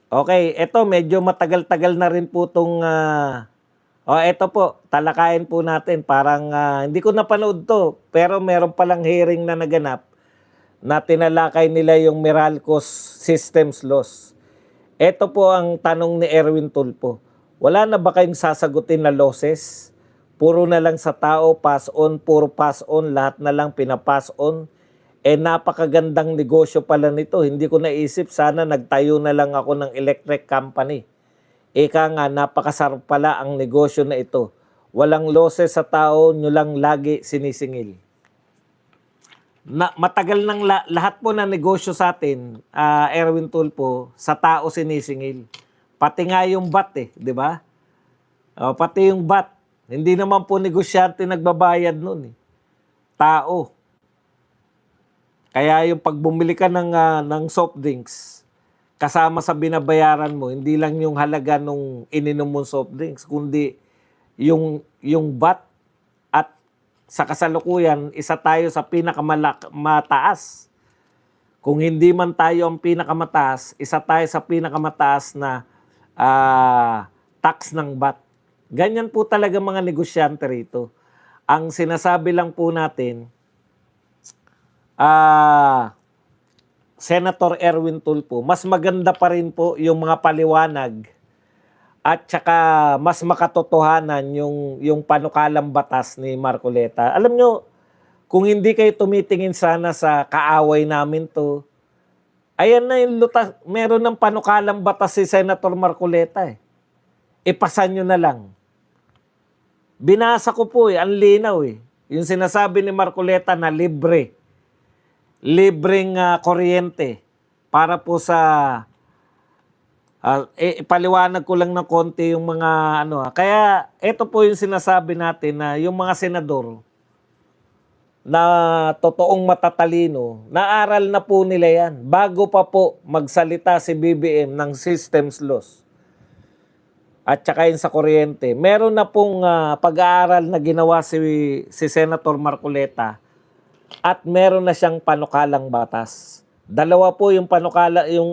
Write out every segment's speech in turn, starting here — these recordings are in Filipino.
Okay, eto medyo matagal-tagal na rin po 'tong, eto po talakayin po natin parang, hindi ko napanood 'to, pero meron palang hearing na naganap na tinalakay nila yung Meralcos Systems Loss. Eto po ang tanong ni Erwin Tulfo, wala na ba kayong sasagutin na losses? Puro na lang sa tao, pass on, puro pass on, lahat na lang pina-pass on. Napakagandang negosyo pala nito. Hindi ko naisip, sana nagtayo na lang ako ng electric company. Ika nga, napakasarap pala ang negosyo na ito. Walang losses sa tao, nyo lang lagi sinisingil. Matagal nang lahat po na negosyo sa atin, Erwin Tulfo, sa tao sinisingil. Pati nga yung bat di ba? Pati yung bat. Hindi naman po negosyante nagbabayad nun Tao. Kaya yung pag bumili ka ng soft drinks, kasama sa binabayaran mo, hindi lang yung halaga nung ininom mong soft drinks, kundi yung VAT at sa kasalukuyan, isa tayo sa pinakamataas. Kung hindi man tayo ang pinakamataas, isa tayo sa pinakamataas na tax ng VAT. Ganyan po talaga mga negosyante rito. Ang sinasabi lang po natin, Senator Erwin Tulfo, mas maganda pa rin po yung mga paliwanag at saka mas makatotohanan yung panukalang batas ni Marcoleta. Alam nyo, kung hindi kayo tumitingin sana sa kaaway namin to, ayan na yung lutas, meron ng panukalang batas si Senator Marcoleta Ipasan nyo na lang. Binasa ko po ang linaw Yung sinasabi ni Marcoleta na libreng kuryente para po sa ipaliwanag ko lang ng konti yung mga Kaya ito po yung sinasabi natin na yung mga senador na totoong matatalino, naaral na po nila yan bago pa po magsalita si BBM ng systems loss. At saka yun sa kuryente. Meron na pong pag-aaral na ginawa si Senator Marcoleta at meron na siyang panukalang batas. Dalawa po yung panukala, yung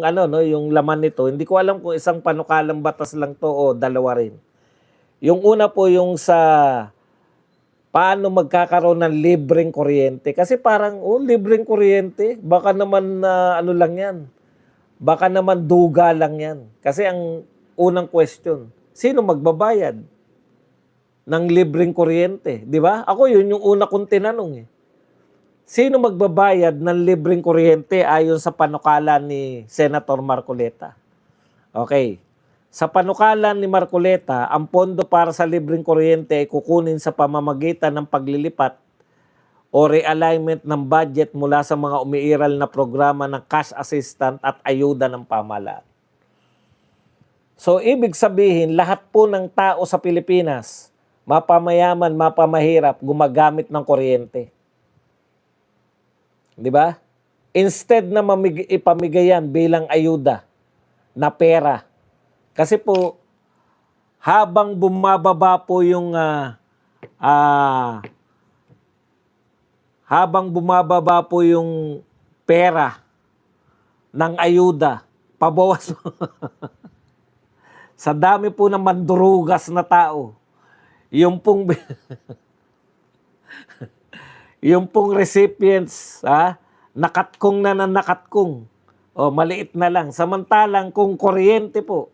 laman nito. Hindi ko alam kung isang panukalang batas lang to o dalawa rin. Yung una po yung sa paano magkakaroon ng libreng kuryente. Kasi parang, libreng kuryente, baka naman lang yan. Baka naman duga lang yan. Kasi ang unang question, sino magbabayad ng libreng kuryente? Di ba? Ako yun yung una kong tinanong Sino magbabayad ng libreng kuryente ayon sa panukala ni Senator Marcoleta? Okay. Sa panukala ni Marcoleta, ang pondo para sa libreng kuryente ay kukunin sa pamamagitan ng paglilipat o realignment ng budget mula sa mga umiiral na programa ng cash assistant at ayuda ng pamahalaan. So, ibig sabihin, lahat po ng tao sa Pilipinas, mapamayaman, mapamahirap, gumagamit ng kuryente. Di ba? Instead na ipamigay yan bilang ayuda na pera. Kasi po, habang bumababa po yung pera ng ayuda, pabawas sa dami po ng mandurugas na tao, yung pong yung pong recipients, nakatkong na nakatkong. Maliit na lang. Samantalang kung kuryente po,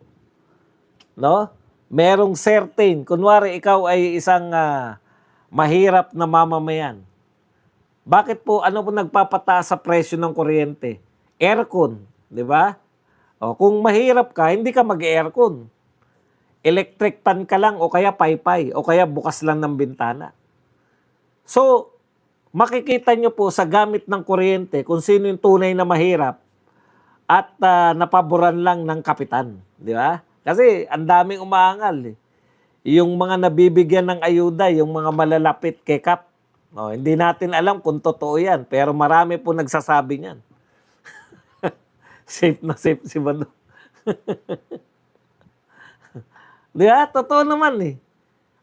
no? Merong certain, kunwari ikaw ay isang mahirap na mamamayan. Bakit po, ano po nagpapataas sa presyo ng kuryente? Aircon, di ba? Kung mahirap ka, hindi ka mag-aircon. Electric fan ka lang o kaya paypay o kaya bukas lang ng bintana. So, makikita nyo po sa gamit ng kuryente kung sino yung tunay na mahirap at napaboran lang ng kapitan. Di ba? Kasi ang daming umaangal Yung mga nabibigyan ng ayuda, yung mga malalapit kay Kap. Hindi natin alam kung totoo yan, pero marami po nagsasabi niyan. Safe na safe si Bado. Di ba? Totoo naman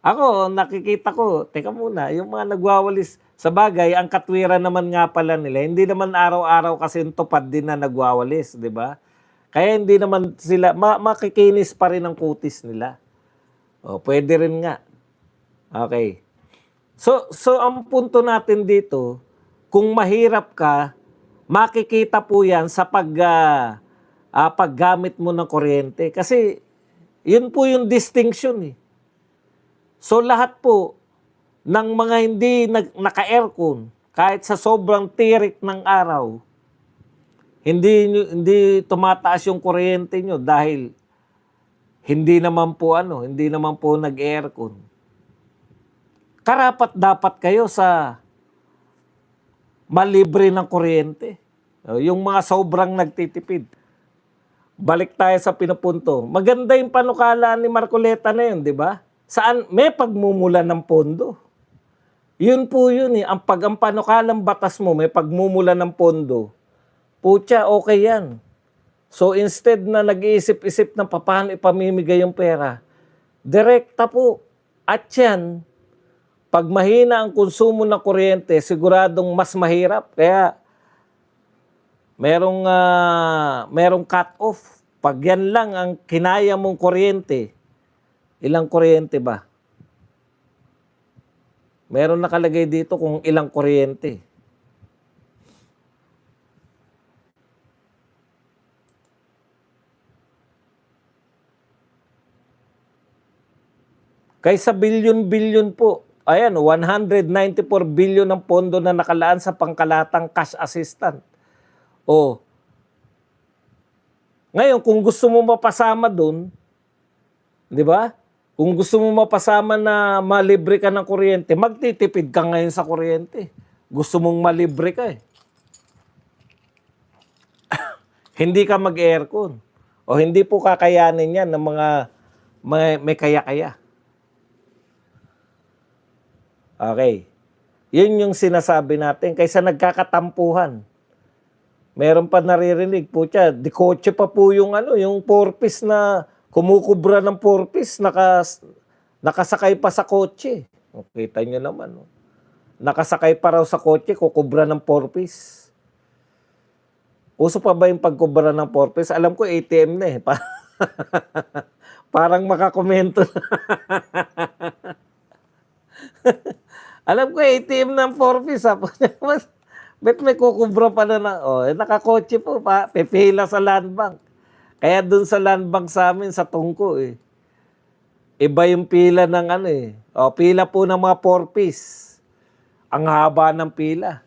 Ako, nakikita ko, teka muna, yung mga nagwawalis, sa bagay, ang katwiran naman nga pala nila, hindi naman araw-araw kasi tupad din na nagwawalis, di ba? Kaya hindi naman sila, makikinis pa rin ang kutis nila. O, pwede rin nga. Okay. So ang punto natin dito, kung mahirap ka, makikita po yan sa paggamit mo ng kuryente. Kasi yun po yung distinction eh. So lahat po ng mga hindi naka-aircon, kahit sa sobrang tirik ng araw, hindi tumataas yung kuryente nyo dahil hindi naman po nag-aircon. Karapat dapat kayo sa malibre ng kuryente. Yung mga sobrang nagtitipid. Balik tayo sa pinupunto. Maganda yung panukala ni Marcoleta na yun, di ba? Saan may pagmumula ng pondo. Yun po yun eh. Ang panukalang batas mo, may pagmumula ng pondo. Putya, okay yan. So instead na nag-iisip-isip ng paano ipamimigay yung pera, direkta po. At yan, pag mahina ang konsumo ng kuryente, siguradong mas mahirap. Kaya merong cut-off. Pag yan lang ang kinaya mong kuryente, ilang kuryente ba? Meron nakalagay dito kung ilang kuryente. Kaysa bilyon-bilyon po. Ayan, 194 billion ang pondo na nakalaan sa pangkalatang cash assistant. O, ngayon, kung gusto mo mapasama dun, di ba? Kung gusto mo mapasama na malibre ka ng kuryente, magtitipid ka ngayon sa kuryente. Gusto mong malibre ka eh. Hindi ka mag-aircon. O hindi po kakayanin yan ng mga may kaya-kaya. Okay. Yun yung sinasabi natin. Kaysa nagkakatampuhan. Meron pa naririnig po siya. Di kotse pa po yung yung 4-piece na kumukubra ng 4-piece. Nakasakay pa sa kotse. O, kita nyo naman. Nakasakay pa raw sa kotse, kukubra ng 4-piece. Uso pa ba yung pagkubra ng 4-piece? Alam ko ATM na eh. Parang makakomento. Alam ko ATM ng 4-piece. Bet may kukubra pa na nakakotse po pa. Pipila sa land bank. Kaya dun sa land bank sa amin, sa Tungko eh. Iba yung pila ng pila po ng mga 4-piece. Ang haba ng pila.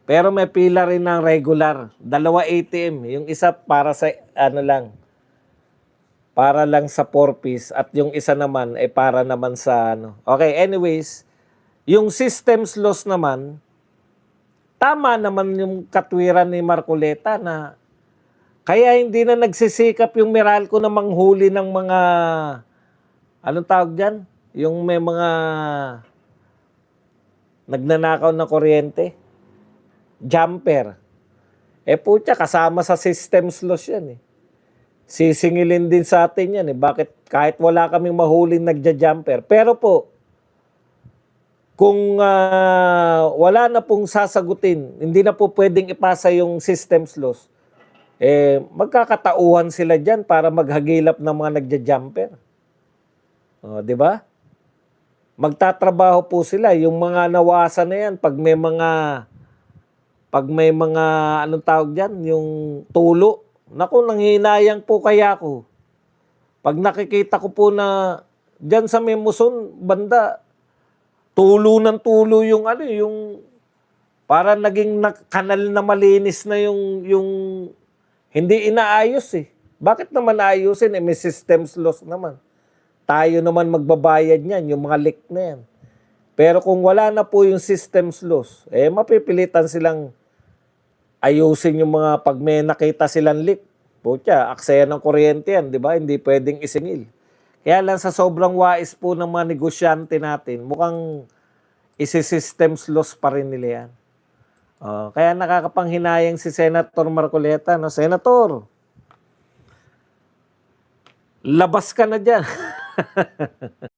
Pero may pila rin ng regular. 2 ATM. Yung isa para sa para lang sa 4-piece at yung isa naman ay para naman sa Okay, anyways, yung systems loss naman, tama naman yung katwiran ni Marcoleta na kaya hindi na nagsisikap yung Meralco na manghuli ng mga, anong tawag dyan? Yung may mga nagnanakaw ng kuryente. Jumper. Putya, kasama sa systems loss yan eh. Sisingilin din sa atin yan eh. Bakit kahit wala kaming mahuling nagja-jumper. Pero po, kung wala na pong sasagutin, hindi na po pwedeng ipasa yung systems loss, magkakatauhan sila dyan para maghagilap ng mga nagja-jumper. Di ba? Magtatrabaho po sila. Yung mga nawasan na yan, pag may mga, anong tawag dyan, yung tulo. Naku, nanghinayang po kaya ako. Pag nakikita ko po na dyan sa Memuson, banda, tulo ng tulo yung yung para naging kanal na malinis na yung hindi inaayos eh. Bakit naman ayusin may systems loss naman. Tayo naman magbabayad niyan, yung mga leak na yan. Pero kung wala na po yung systems loss, mapipilitan silang ayusin yung mga pag may nakita silang leak. Putya, aksaya ng kuryente yan, di ba? Hindi pwedeng isingil. Kaya lang sa sobrang wais po ng mga negosyante natin, mukhang isi-systems loss pa rin nila yan. Kaya nakakapanghinayang si Senator Marcoleta. No? Senator, labas ka na dyan.